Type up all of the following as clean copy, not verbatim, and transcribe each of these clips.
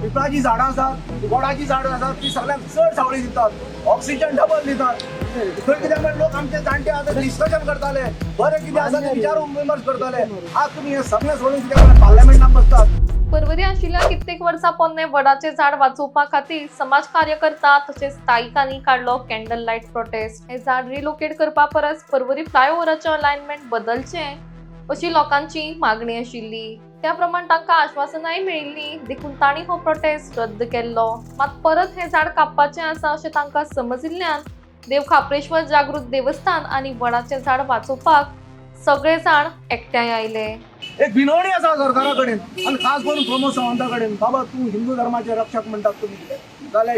पिंपळाची झाडां आसात, वडाची झाडां आसात, ती सगळ्यांक चड सावळी दितात, ऑक्सिजन डबल दितात. थंय कितें म्हणजे लोक आमचे जाणटे आतां डिस्कशन करताले, बरें कितें आसा ते विचार विमर्श करताले. आज तुमी हे सगळें सोडून कित्याक पार्लमेंटात बसतात. परवरी आशिल्ल्या कित्येक वर्सां पोन्ने वडाचे झाड वाचोवपा खातीर समाज कार्यकर्ता तशेंच स्थायिकांनी काडलो कॅन्डल लायट प्रोटेस्ट. हे झाड रिलोकेट करपा परस परवरी फ्लायओव्हराचें अलायनमेंट बदलचें अशी लोकांची मागणी आशिल्ली. त्या प्रमाण तांकां आश्वासनाय मेळिल्ली, देखून तांणी हो प्रोटेस्ट रद्द केल्लो. मात परत हे झाड कापपाचें आसा अशें तांकां समजिल्ल्यान देव खापरेश्वर जागृत देवस्थान आनी वडाचें झाड वाचोवपाक सगळे जाण एकठांय आयले. एक विनवणी आसा सरकारा कडेन आनी खास करून प्रमोद सावंता कडेन, बाबा तूं हिंदू धर्माचे रक्षक म्हणटात तुमी कितें जाल्यार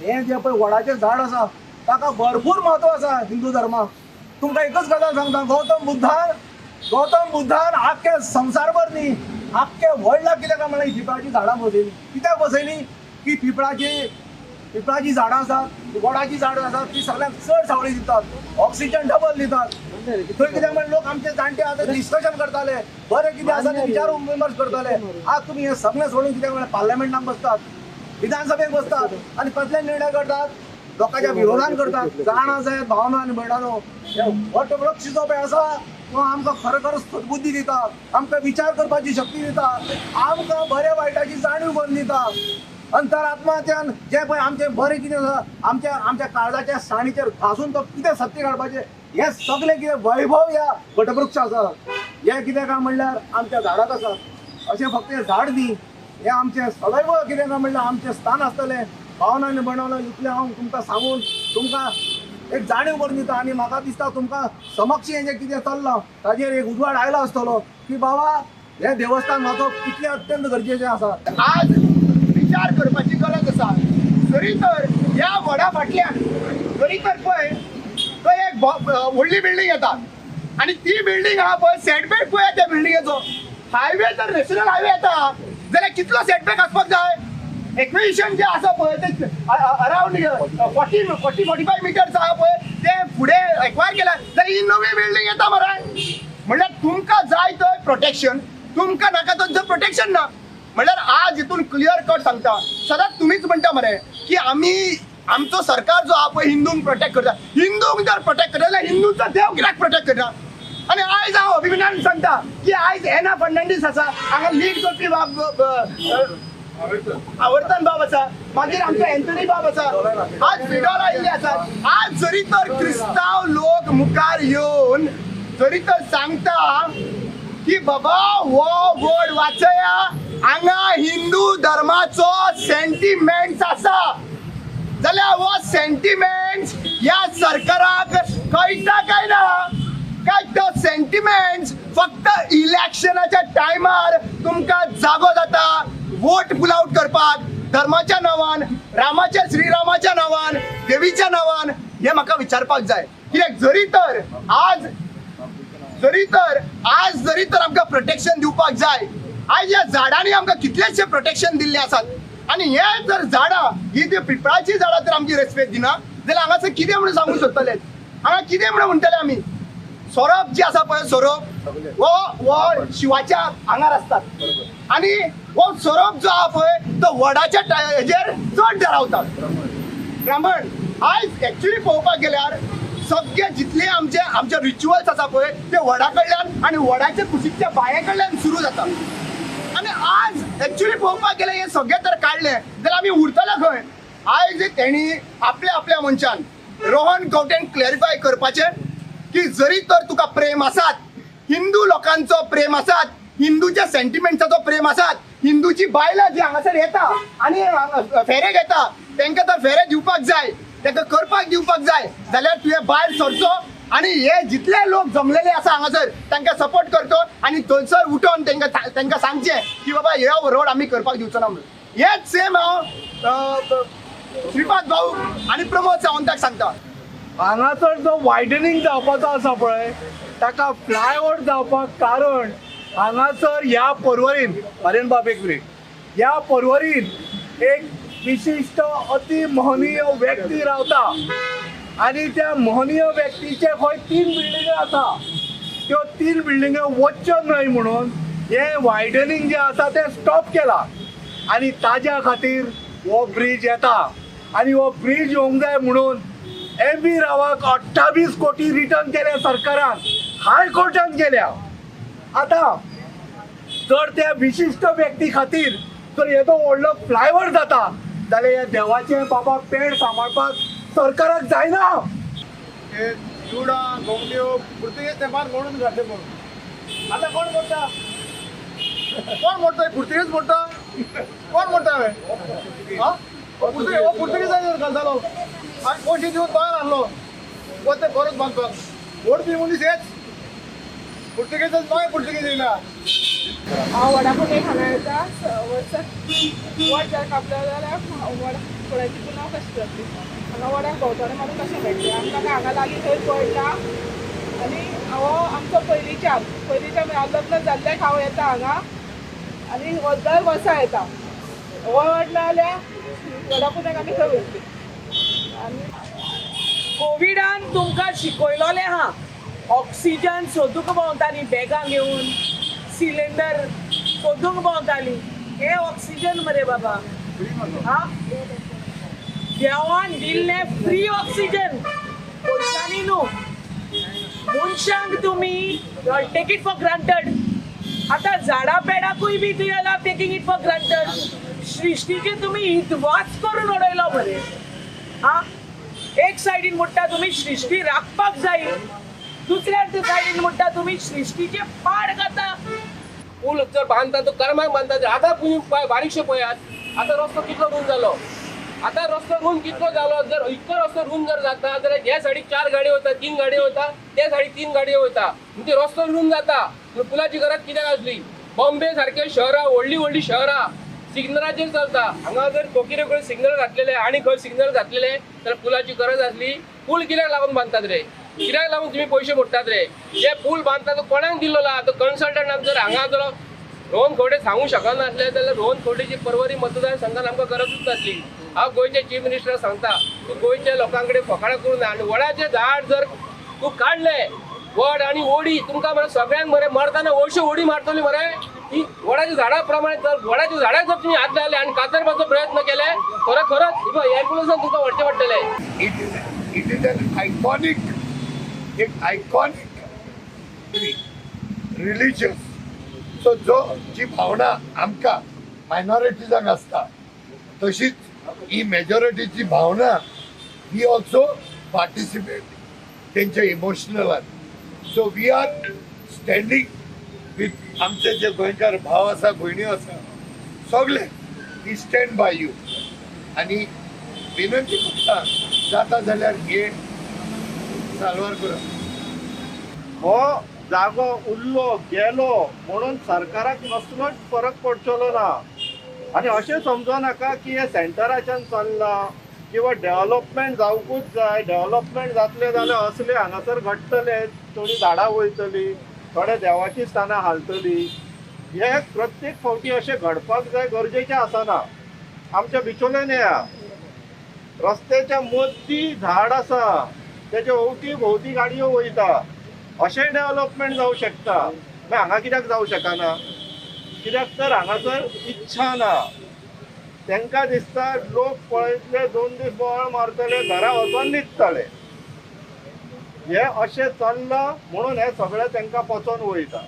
हे जे पळय वडाचें झाड आसा ताका भरपूर म्हत्व आसा हिंदू धर्माक. तुमकां एकच गजाल सांगता, गौतम बुद्धान आख्खे संवसारभर न्ही आख्खे वर्ल्डाक कित्याक काय म्हणल्यार पिंपळाची झाडां बसयली. कित्याक बसयली की पिंपळाची झाडां आसात, वडाची झाडां आसात, ती सगळ्यांक चड सावळी दितात, ऑक्सिजन डबल दितात. थंय कित्याक म्हणजे लोक आमचे जाणटे आतां डिस्कशन करताले, बरें कितें आसा ते विचार विमर्श करताले. आज तुमी हे सगळें सोडून कित्याक म्हणजे पार्लमेंटात बसतात, विधानसभेक बसतात आनी कसले निर्णय करतात, लोकांच्या विरोधान करतात. जाण आसात भावना आनी भयणानो, वटवृक्ष जो पळय आसा तो आमकां खरोखरच सद्बुद्धी दिता, आमकां विचार करपाची शक्ती दिता, आमकां बरे वायटाची जाणीव करून दिता. अंतरात्म्याच्यान जे पळय आमचें बरें कितें आसा आमच्या काळजाच्या साणीचेर घासून तो कितें सत्य काडपाचें हे सगळें कितें वैभव ह्या वटवृक्ष आसा. हे कितें काय म्हणल्यार आमच्या झाडाक आसा. अशें फक्त हें झाड न्ही, हें आमचें सदैव कितें काय म्हणल्यार आमचें स्थान आसतलें. भावना आनी भयणानो, इतलें हांव तुमकां सांगून तुमकां एक जाणीव करून दिता. आनी म्हाका दिसता तुमकां समक्ष हें जें कितें चल्लां ताजेर एक उजवाड आयलो आसतलो की बाबा हें देवस्थान वाचप कितलें अत्यंत गरजेचें आसा. आज विचार करपाची गरज आसा. जरी तर ह्या वडा फाटल्यान जरी तर पळय थंय एक व्हडली बिल्डींग येता आनी ती बिल्डींग आहा पळय, सेटबॅक पळय त्या बिल्डिंगेचो. हायवे जर नॅशनल हायवे येता जाल्यार कितलो सेटबॅक आसपाक जाय. एक्विजिशन जे आसा पळय ते अरावंड 40-45 मिटर्स आहा पळय, ते फुडें एक्वायर केल्या जाल्यार ही नवी बिल्डींग येता मरे. म्हणल्यार तुमकां जाय थंय प्रोटेक्शन, तुमकां नाका थंयचं प्रोटेक्शन ना. म्हणल्यार आज हितून क्लियर कट सांगता, सदांच तुमीच म्हणटा मरे की आमी आमचो सरकार जो आहा पळय हिंदूंक प्रोटेक्ट करता. हिंदूंक जर प्रोटेक्ट करता जाल्यार हिंदूंचो देव कित्याक प्रोटेक्ट करता. आनी आयज हांव अभिमानान सांगता की आयज एना फर्नांडीस आसा, हांगा लीड करपी आवर्तन बाब आसा, मागीर आमचो एंथनी बाब आसा, आज फिडोला आयिल्ले आसात. आज जरी तर क्रिस्तांव लोक मुखार येवन जरी तर सांगता की बाबा हो वड वाचया, हांगा हिंदू धर्माचो सेंटिमेंट्स आसा, जाल्यार हो सेंटिमेंट्स ह्या सरकाराक कळटा काय ना. काय तो सेंटिमेंट्स फक्त इलेक्शनाच्या टायमार तुमकां जागो जाता वोट पुल आउट करपाक धर्माच्या नांवान, रामाच्या श्रीरामाच्या नांवान, देवीच्या नांवान. हे म्हाका विचारपाक जाय. कित्याक जरी तर आज आमकां प्रोटेक्शन दिवपाक जाय, आज ह्या झाडांनी आमकां कितलेशे प्रोटेक्शन दिल्ले आसात आनी हे जर झाडां ही जी पिंपळाची झाडां जर आमची रेस्पेक्ट दिना जाल्यार हांगासर कितें म्हणून सांगूंक सोदतले. हांगा कितें म्हणून म्हणटले आमी. सोरोप जी आसा पळय, सोरोप हो शिवाच्या आंगार आसतात आनी हो सोरोप जो आहा पळय तो वडाच्या हेजेर चड रावता. ब्राह्मण आयज एक्चुअली पळोवपाक गेल्यार सगळे जितले आमचे रिच्युअल्स आसा पळय ते वडा कडल्यान आनी वडाच्या कुशीकच्या बाये कडल्यान सुरू जाता. आनी आज एक्चुअली पळोवपाक गेल्यार हे सगळे तर काडले जाल्यार आमी उरतले खंय. आयज तेणी आपल्या मनशान रोहन कवटेन क्लॅरिफाय करपाचें की जरी तर तुका प्रेम आसात, हिंदू लोकांचो प्रेम आसात, हिंदूच्या सेंटिमेंट्साचो प्रेम आसात, हिंदूची बायलां जी हांगासर येता आनी फेरे घेता तांकां तर फेरे दिवपाक जाय, तांकां करपाक दिवपाक जाय, जाल्यार तुवें भायर सरचो आनी हे जितले लोक जमलेले आसा हांगासर तांकां सपोर्ट करचो आनी थंयसर उठोवन तांकां सांगचें की बाबा हे रोड आमी करपाक दिवचो ना म्हणून. हेच सेम हांव श्रीपाद भाऊ आनी प्रमोद सावंताक सांगता. हांगासर जो वायडनींग जावपाचो आसा पळय ताका फ्लायओव्हर जावपाक कारण हांगासर ह्या पर्वरीन अरेन बाब एक मिनीट, ह्या पर्वरीन एक विशिष्ट अति महनीय व्यक्ती रावता आनी त्या महनीय व्यक्तीचे खंय 3 बिल्डिंग आसा. त्यो 3 बिल्डिंग्यो वच्च्यो न्हय म्हणून हे वायडनींग जे आसा ते स्टॉप केला. आणि ताज्या खातीर हो ब्रिज येता आणि हो ब्रिज येवंक जाय म्हणून MV रावाक 28 कोटी रिटर्न केल्या सरकारान, हायकोर्टान केल्या. आता जर त्या विशिष्ट व्यक्ती खातीर जर येदो व्हडलो फ्लायओव्हर जाता जाल्यार ह्या देवाचे बाबा पेड सांबाळपाक सरकाराक जायना. हे चिवडा घोंगड्यो पुर्तुगेज तेंपार म्हणून घातले म्हणून आता कोण मोडटा पुर्तुगेज मोडटा कोण मोडटा हांवें पुर्तुगेजाचेर घालतालो आनी पयशे दिवन भायर हाडलो वच ते परत बांदपाक ओडपी मनीस हेच पुर्तुगेज मागीर पुर्तुगेज येयला. हांव वडापुणे हांगा येता वर्साक वड जर कापलो जाल्यार वड फुड्याची पुनाव कशी जातली. हांगा वड्याक भोंवतणी म्हाका कशें मेळटलें आमकां हांगा लागीं थंय पडटा आनी हो आमचो पयलींच्यान हांव लग्न जाल्ल्याक हांव येता हांगा आनी दर वर्सा येता. वड नाल्यार वडापुण्याक आमी थंय वयतली. आनी कोविडान तुमकां शिकयलोलें हा ऑक्सिजन सोदूंक भोंवतालीं बॅगां घेवन सिलिंडर सोदूंक भोंवतालीं. हे ऑक्सिजन मरे बाबा हा देवान दिल्लें फ्री ऑक्सिजन पयशांनी न्हू. मनशांक तुमी टेक इट फॉर ग्रांटेड. आतां झाडां पेडाकूय बी तुवें आला टेकिंग इट फॉर ग्रांटेड. सृश्टीचे तुमी हितवाच करून उडयलो मरे हा. एक सायडीन म्हणटा तुमी सृश्टी राखपाक जाय, दुसऱ्या सायडीन म्हणटा तुमी सृश्टीचे पाड घाता. पूल जर बांधता तो कर्माक बांधता. आता तुम्ही बारीकशे पळयात, आता रस्तो कितलो रूंद जालो. आता रस्तो रूंद कितलो जालो. जर इतको रस्तो रूंद जर जाता जाल्यार ह्या सायडीक 4 गाडयो वता, 3 गाडयो वता, त्या सायडीक 3 गाडयो वता. म्हणजे रस्तो रूंद जाता. पुलाची गरज कित्याक आसली. बॉम्बे सारखे शहरां व्हडली शहरां सिग्नलाचेर चलता. हांगा जर कोकिरे कडेन सिग्नल घातलेले आनी खंय सिग्नल घातलेले जाल्यार पुलाची गरज आसली. पूल कित्याक लागून बांदतात रे, कित्याक लागून तुम्ही पयशे मोडटात रे. जे पूल बांदता तो कोणाक दिल्लो तो कन्सल्टंट. जर हांगा जर रोहन खंवटे सांगूंक शकनासले जाल्यार रोहन खंवटेची परवरी मतदारसंघात आमकां गरजूच नासली. हांव गोंयचे चीफ मिनिस्टर सांगता तूं गोंयच्या लोकां कडेन फकाणां करूं ना. आनी वडाचें झाड जर तूं काडलें वड आनी ओडी तुमकां मरे सगळ्यांक मरे मरतना ओडशे ओडी मारतली मरे. ही वडाच्या झाडा प्रमाणे जर वडाच्या झाडाक जर तुम्ही हात लावले आनी कातरपाचो प्रयत्न केले खरोखरच एम्ब्युलन्सान तुमकां व्हरचें पडटलें. It is an iconic religious. So जी भावना आमकां मायनॉरिटीजांक आसता तशीच ही मेजॉरिटीची भावना वी ऑल्सो पार्टिसिपेट तेंच्या इमोशनलान. So we are standing with आमचे जे गोंयकार भाव आसा भयण्यो आसा सगळे वी स्टँड बाय यू. आनी विनंती करता जाता जाल्यार हे साल्वार करप. हो जागो उरलो गेलो म्हणून सरकाराक कसलोच फरक पडचलो ना. आनी अशें समजो नाका की हे सेंटराच्यान चल्ला किंवा डेव्हलपमेंट जावकूच जाय. डेव्हलपमेंट जातले जाल्यार असले हांगासर घडटले, थोडी झाडां वयतली, थोडे देवाची स्थानां हालतली. हे प्रत्येक फावटी अशें घडपाक जाय गरजेचें आसना. आमच्या बिचोलेन या रस्त्याच्या मदीं झाड आसा, तेच्या अवती भोवती गाडयो वयता. अशें डेव्हलपमेंट जावं शकता. मागीर हांगा कित्याक जावं शकना. कित्याक तर हांगासर इच्छा ना. तांकां दिसता लोक पळयतले 2 दीस बोवाळ मारतले घरा वचून न्हिदतले. हे अशें चल्लां म्हणून हे सगळें तांकां पचोन वयता.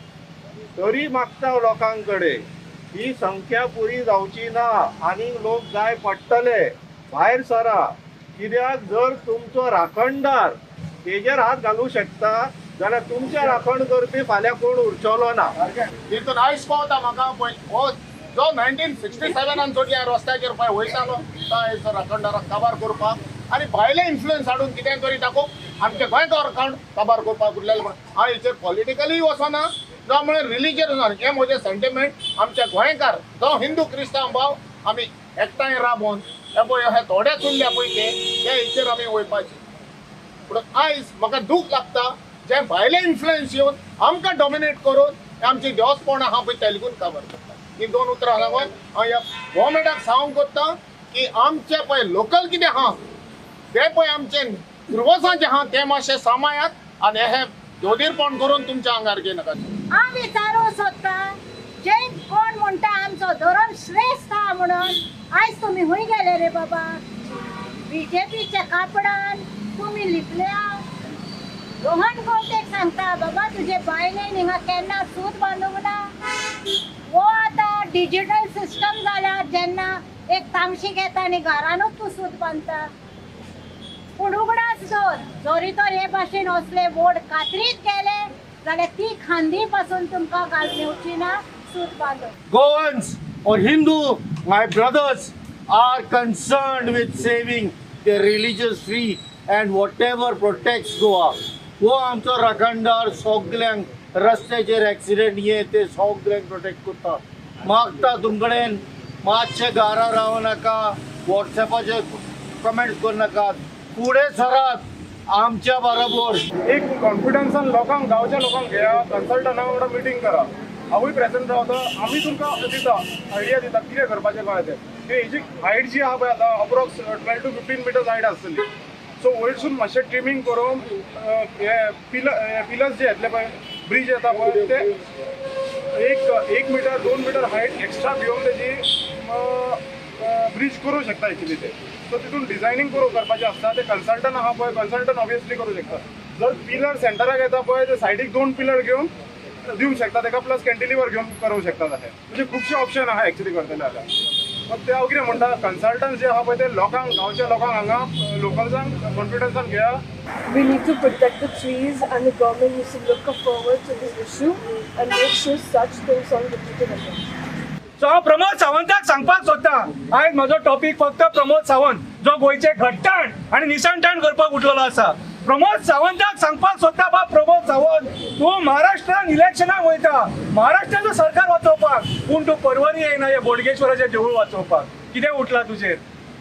तरी मागता लोकां कडेन ही संख्या पुरी जावची ना. आनीक लोक जाय पडटले. भायर सरा. कित्याक जर तुमचो राखणदार तेजेर हात घालूंक शकता जाल्यार तुमचे राखण करपी फाल्यां कोण उरचलो ना. तितून आयज पावता म्हाका पळय हो जो 1967 जो ह्या रस्त्याचेर पळय वयतालो तो आयज राखणदाराक काबार करपाक आनी भायले इन्फ्लुयन्स हाडून कितें तरी दाखोवप आमचे गोंयकार काबार करपाक उरलेले म्हणून हांव हेचेर पॉलिटिकली वचना जावं म्हळ्यार रिलिजियस वचना. हें म्हजें सेंटिमेंट. आमचे गोंयकार जावं हिंदू क्रिस्तांव भाव आमी एकठांय राबोवन हे पळय हे थोडे चुरल्या पळय ते हेचेर आमी वयपाचे. पूण आयज म्हाका दूख लागता जे भायले इन्फ्लुयन्स येवन आमकां डॉमिनेट करून आमची देवस्पणां आहा पळय तेलगून काबार करता. ही 2 उतरां लागून हांव ह्या गव्हर्मेंटाक सांगूंक कोत्ता की आमचे पळय लोकल कितें आहा ते पळय आमचे पुर्वजां जें आहा तें मातशें सांबाळात आनी हे जोदीरपण करून तुमच्या आंगार घेनाकात. हांव विचारूं सोदतां जे कोण म्हणटा आमचो धर्म श्रेष्ठ हा म्हणून आयज तुम्ही हुंय गेले रे बाबा. बीजेपीच्या कापडान तुम्ही लिपल्या. रोहन गवटेक सांगता बाबा तुझे बायलेन हिंगा केन्ना सूत बांदूंक ना. वो आता डिजिटल सिस्टम जाला जेन्ना एक तामशी घेता आनी घरानूच तूं सूत बांदता. पूण उगडास जोरी तर हे भाशेन असले वोड कात्रीत केले जाल्यार ती खांदी पासून तुमकां घालची ना सूत बांदून. Goans or Hindu, my brothers, are concerned with saving their religious free and whatever protects Goa. वो आमचो राखणदार सगल्यांक रस्त्याचेर एक्सिडेंट ये ते सगल्यांक प्रोटेक्ट करता. मागता तुमकडेन मातशे घरा रावू नाका, वॉट्सॅपाचेर कमेंट्स करू नाका, फुडें सरात आमच्या बरोबर. एक कॉन्फिडन्सान लोकांक गांवच्या लोकांक घेया, कन्सल्टंटा वांगडा मिटींग करा. हांवूय प्रेझेंट रावता, आमी तुमकां दिता आयडिया दिता कितें करपाचें काय तें. हेजी हायट जी आहा पळय आतां अप्रॉक्स 12 to 15 मिटर्स हायट आसतली. सो वयरसून मातशें ट्रिमींग करून हे पिलर्स जे येतले पळय, ब्रिज येता पळय ते 1 मीटर 2 मीटर हायट एक्स्ट्रा घेवन तेजी ब्रिज करूं शकता एक्चुली ते. सो तितून डिझायनींग करपाचें आसता. ते कन्सल्टंट आहा पळय, कन्सल्टंट ऑब्वियसली करूं शकता. जर पिलर सेंटराक येता पळय ते सायडीक 2 पिलर घेवन दिवंक शकता ताका, प्लस कॅन्टिलिवर घेवन करूंक शकता तशें. म्हणजे खुबशे ऑप्शन आहा एक्चुली करतले जाल्यार. पण ते हांव कितें म्हणटा, कन्सल्टंट जे आहा पळय ते लोकांक गांवच्या लोकांक हांगा लोकल्सांक कॉन्फिडन्सान घेया. We need to protect the trees and the government needs to look forward to this issue and make sure such things aren't repeated again. So हांव प्रमोद सावंताक सांगपाक सोदता, आयज म्हजो टॉपीक फक्त प्रमोद सावंत जो गोंयचे घट्टाण आनी निसणटाण करपाक उठलेलो आसा. प्रमोद सावंताक सांगपाक सोदता, बा प्रमोद सावंत, तूं महाराष्ट्रान इलेक्शनाक वयता, महाराष्ट्राचो सरकार वाचोवपाक, पूण तूं परवरी येयना हे बोडगेश्वराचें देवूळ वाचोवपाक. कितें उठला तुजेर?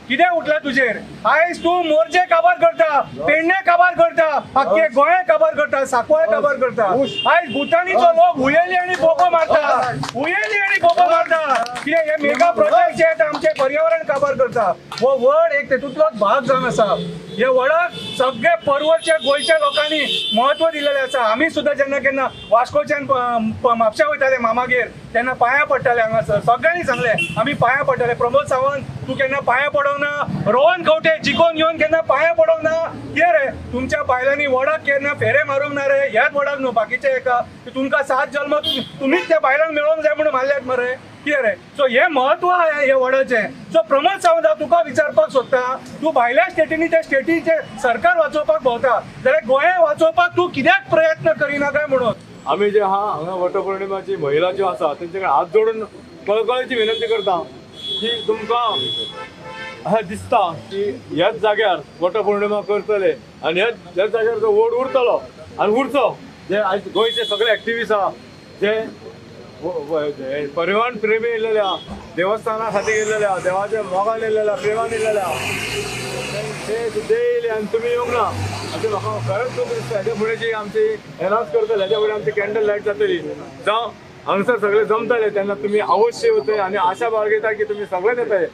कितें उठला तुजेर? आयज तूं मोर्जे काबार करता, पेडणे काबार करता, आख्खे गोंय काबार करता, सांकवाळ काबार करता. आयज भुतानीचो लोक हुयेली आनी बोको मारता, हुयेली आनी बोको मारता. कितें हे मेगा प्रोजेक्ट जे आहेत आमचे पर्यावरण काबार करता. हो वड एक तेतूंतलोच भाग जावन आसा. हे वडाक सगळे परवरच्या गोंयच्या लोकांनी महत्व दिलेलें आसा. आमी सुद्दां जेन्ना केन्ना वास्कोच्यान म्हापशा वयताले मामागेर तेन्ना पांयां पडटाले हांगासर. सगळ्यांनी सांगलें आमी पांयां पडटाले. प्रमोद सावंत तूं केन्ना पांयां पडोंक ना. रोहन गवटे जिखोन येवन केन्ना पांयां पडोंक ना. कितें रे तुमच्या बायलांनी वडाक केन्ना फेरे मारूंक ना रे. ह्याच वडाक न्हू बाकीचे एका तुमकां 7 जल्म तुमीच त्या बायलांक मेळोंक जाय म्हणून मारल्यात मरे. कितें रे. सो हे महत्व आहे हे वडाचें. सो प्रमोद सावंत हांव तुका विचारपाक सोदता, तूं भायल्या स्टेटींनी त्या स्टेटीचे सरकार वाचोवपाक भोंवता जाल्यार गोंय वाचोवपाक तूं कित्याक प्रयत्न करिना काय म्हणून. आमी जे आहा हांगा वटपौर्णिमाची महिला ज्यो आसा तेंचे कडेन हात जोडून कळकळीची विनंती करता की तुमकां दिसता की ह्याच जाग्यार वटपौर्णिमा करतले आनी ह्याच जाग्यार तो वड उरतलो आनी उरचो. जे आयज गोंयचे सगळे एक्टिविस्ट आहा जे परिवहन प्रेमी येयलेल्या, देवस्थाना खातीर येयलेल्या, देवाच्या मोगान येयलेल्या, प्रेमान येयलेल्या, ते सुद्दां येयले आनी तुमी येवंक ना. अशें म्हाका खरेंच दूख दिसता. हेज्या फुडें जी आमची एनावन्स करतले हेज्या फुडें आमची कॅन्डल लायट जातली. जावं हांगसर सगळे जमतले तेन्ना तुमी अवश्य येवतले आनी आशा बाळगीता की तुमी सगळे येतले.